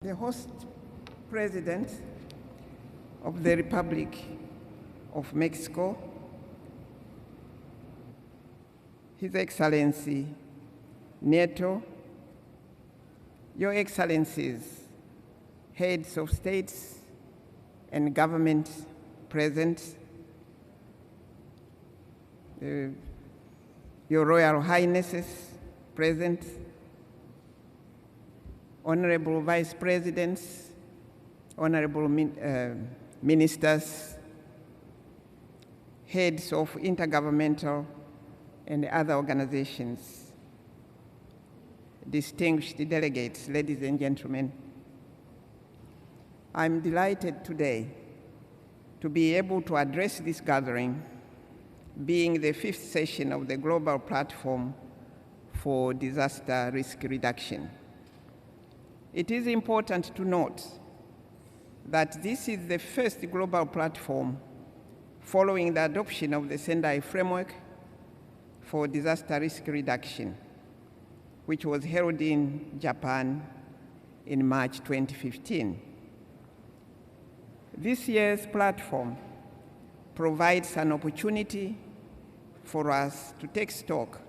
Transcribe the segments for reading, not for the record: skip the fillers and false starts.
The host president of the Republic of Mexico, His Excellency Nieto, Your Excellencies, heads of states and government present, Your Royal Highnesses present, Honorable Vice Presidents, Honorable Ministers, heads of intergovernmental and other organizations, distinguished delegates, ladies and gentlemen, I'm delighted today to be able to address this gathering, being the fifth session of the Global Platform for Disaster Risk Reduction. It is important to note that this is the first global platform following the adoption of the Sendai Framework for Disaster Risk Reduction, which was held in Japan in March 2015. This year's platform provides an opportunity for us to take stock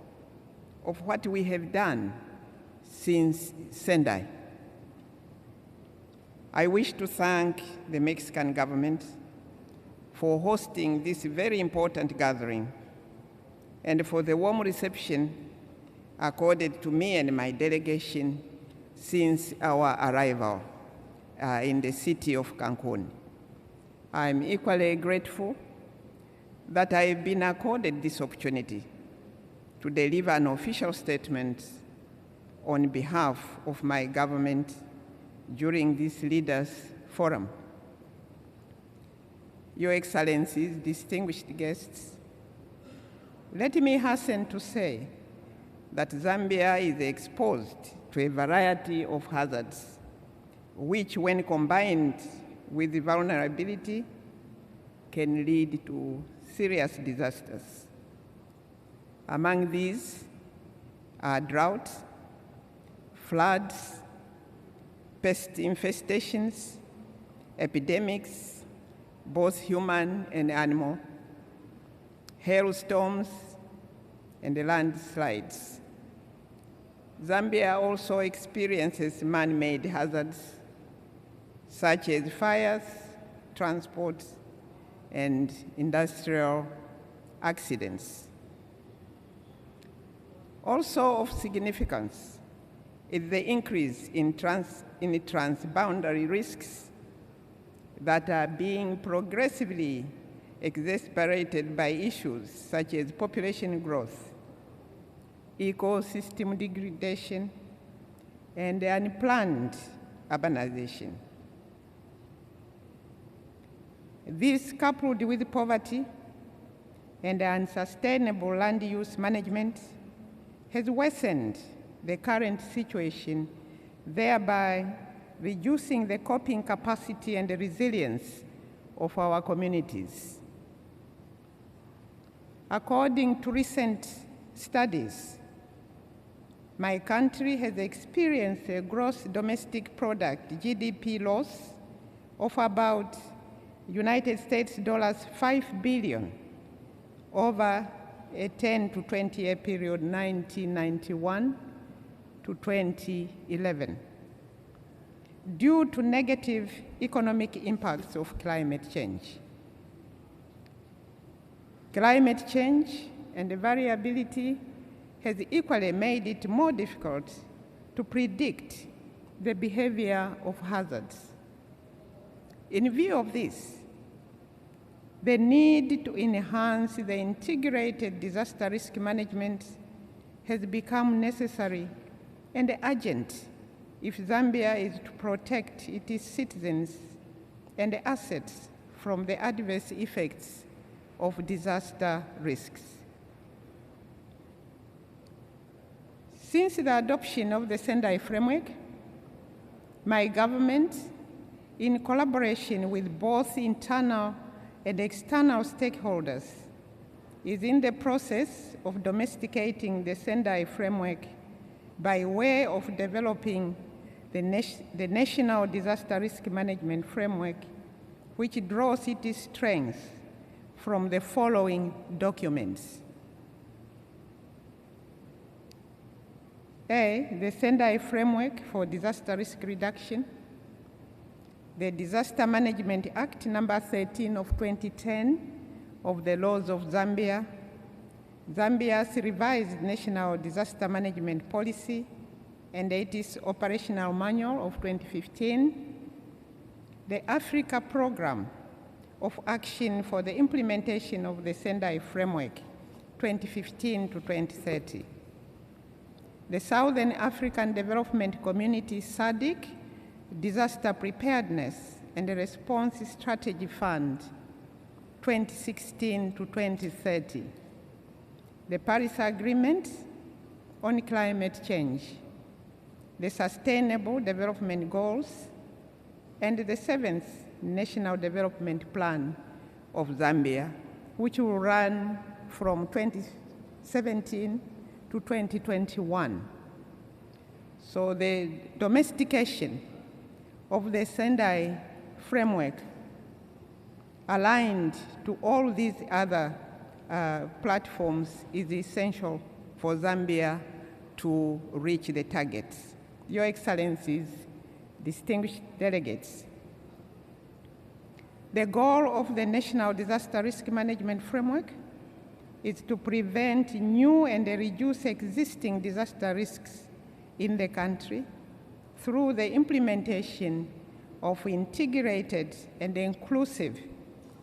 of what we have done since Sendai. I wish to thank the Mexican government for hosting this very important gathering and for the warm reception accorded to me and my delegation since our arrival in the city of Cancun. I'm equally grateful that I've been accorded this opportunity to deliver an official statement on behalf of my government during this Leaders Forum. Your Excellencies, distinguished guests, let me hasten to say that Zambia is exposed to a variety of hazards, which when combined with vulnerability can lead to serious disasters. Among these are drought, floods, pest infestations, epidemics, both human and animal, hailstorms, and landslides. Zambia also experiences man-made hazards such as fires, transport, and industrial accidents. Also of significance is the increase in transboundary risks that are being progressively exacerbated by issues such as population growth, ecosystem degradation, and unplanned urbanization. This, coupled with poverty and unsustainable land use management, has worsened the current situation, thereby reducing the coping capacity and the resilience of our communities. According to recent studies, my country has experienced a gross domestic product, GDP, loss of about United States dollars 5 billion over a 10 to 20 year period, 1991 to 2011, due to negative economic impacts of climate change. Climate change and the variability has equally made it more difficult to predict the behavior of hazards. In view of this, the need to enhance the integrated disaster risk management has become necessary and urgent if Zambia is to protect its citizens and assets from the adverse effects of disaster risks. Since the adoption of the Sendai Framework, my government, in collaboration with both internal and external stakeholders, is in the process of domesticating the Sendai Framework by way of developing the National Disaster Risk Management Framework, which draws its strength from the following documents. A, the Sendai Framework for Disaster Risk Reduction, the Disaster Management Act number 13 of 2010 of the laws of Zambia, Zambia's revised National Disaster Management Policy, and its operational manual of 2015, the Africa Program of Action for the Implementation of the Sendai Framework 2015 to 2030, the Southern African Development Community SADC Disaster Preparedness and Response Strategy Fund 2016 to 2030, the Paris Agreement on Climate Change, the Sustainable Development Goals, and the 7th National Development Plan of Zambia, which will run from 2017 to 2021. So the domestication of the Sendai framework aligned to all these other platforms is essential for Zambia to reach the targets. Your Excellencies, distinguished delegates, the goal of the National Disaster Risk Management Framework is to prevent new and reduce existing disaster risks in the country through the implementation of integrated and inclusive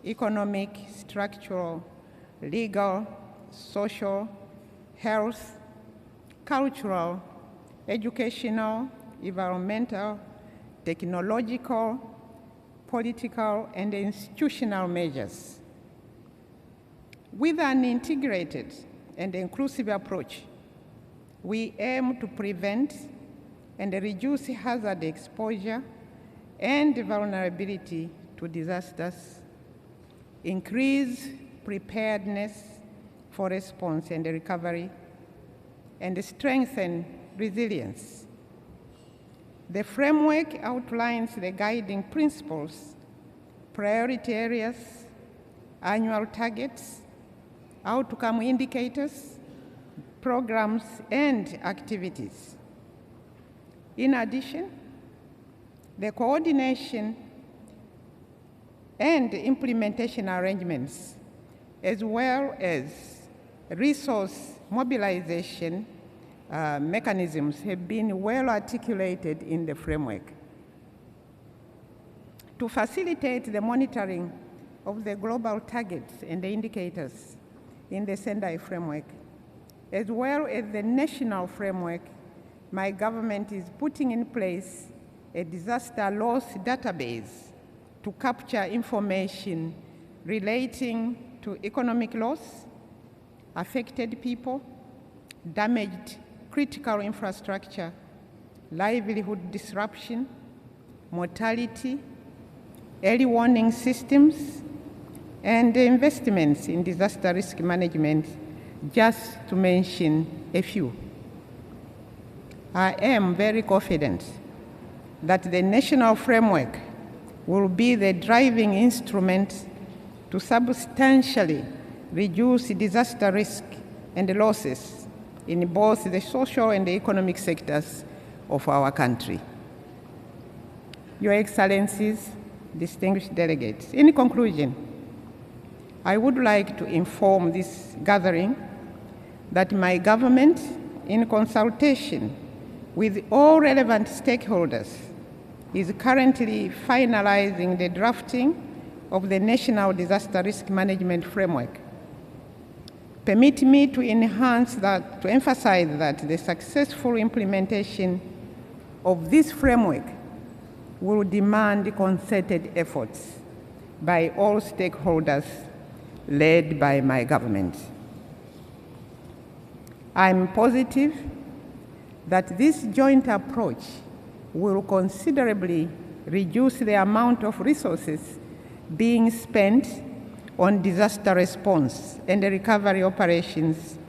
economic, structural, legal, social, health, cultural, educational, environmental, technological, political, and institutional measures. With an integrated and inclusive approach, we aim to prevent and reduce hazard exposure and vulnerability to disasters, increase preparedness for response and recovery, and strengthen resilience. The framework outlines the guiding principles, priority areas, annual targets, outcome indicators, programs, and activities. In addition, the coordination and implementation arrangements, as well as resource mobilization mechanisms, have been well articulated in the framework. To facilitate the monitoring of the global targets and the indicators in the Sendai framework, as well as the national framework, my government is putting in place a disaster loss database to capture information relating to economic loss, affected people, damaged critical infrastructure, livelihood disruption, mortality, early warning systems, and investments in disaster risk management, just to mention a few. I am very confident that the national framework will be the driving instrument to substantially reduce disaster risk and losses in both the social and the economic sectors of our country. Your Excellencies, distinguished delegates, in conclusion, I would like to inform this gathering that my government, in consultation with all relevant stakeholders, is currently finalizing the drafting of the National Disaster Risk Management Framework. Permit me to emphasize that the successful implementation of this framework will demand concerted efforts by all stakeholders led by my government. I'm positive that this joint approach will considerably reduce the amount of resources being spent on disaster response and recovery operations